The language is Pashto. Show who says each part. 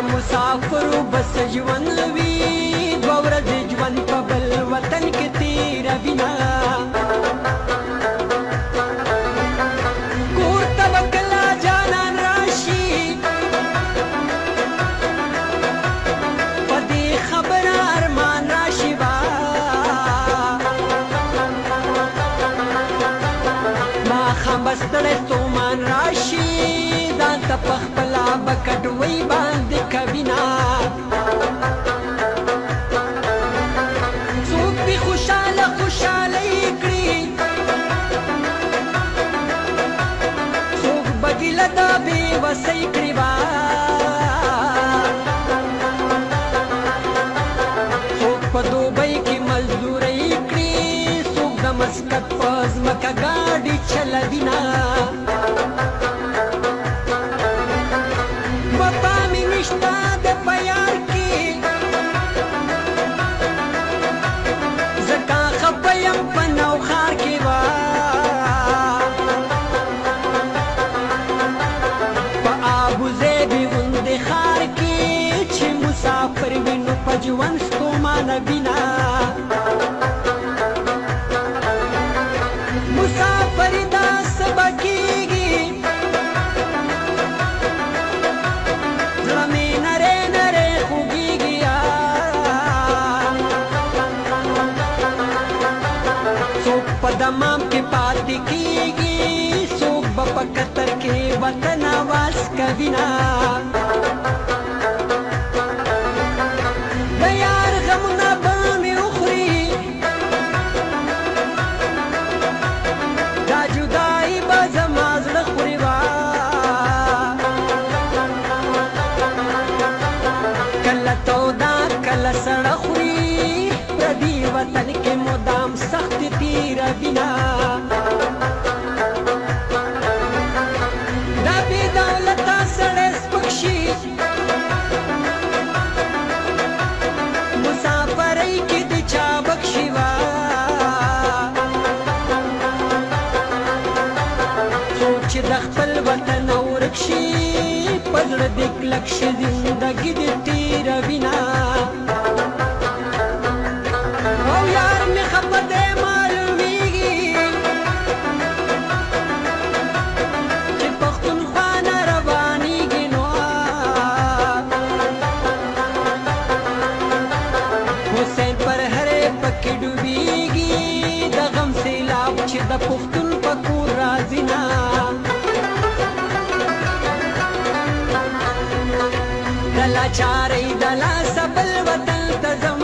Speaker 1: مسافر بس ژوند وي دوه ورځې ژوند په بل وطن کې تېره وینا کور ته به کله جانان راشي په دې خبره ارمان راشي با ماښام به ستړی ستومان راشي ځان ته په خپله به کډوۍ باندې کوینه څوک دې خوشحاله خوشحاله یې کړي څوک به ګیله د بېوسۍ کړي با څوک په دوبۍ کې مزدورۍ کړي څوک د مسکت په ځمکه ګاډي چلوینه مسافر وینو په ژوند ستومانه وینا مسافر دا څه به کېږي زړه مې نری نری خوږېږي څوک په دمام کې پاتې کېږي څوک به په قطر کې وطن آواز کوینه سړه خوري پردي وطن کې مدام سخت تېره وینا دا بې دولته سړی سپک شي مسافرۍ کې د چا بک شي وا څوک چې د خپل وطن ورک شي په زړه دې کلک شي زندګي دې تېره وینا د پښتون په کور راځي نه د لاچارۍ د لاسه بل وطن ته ځم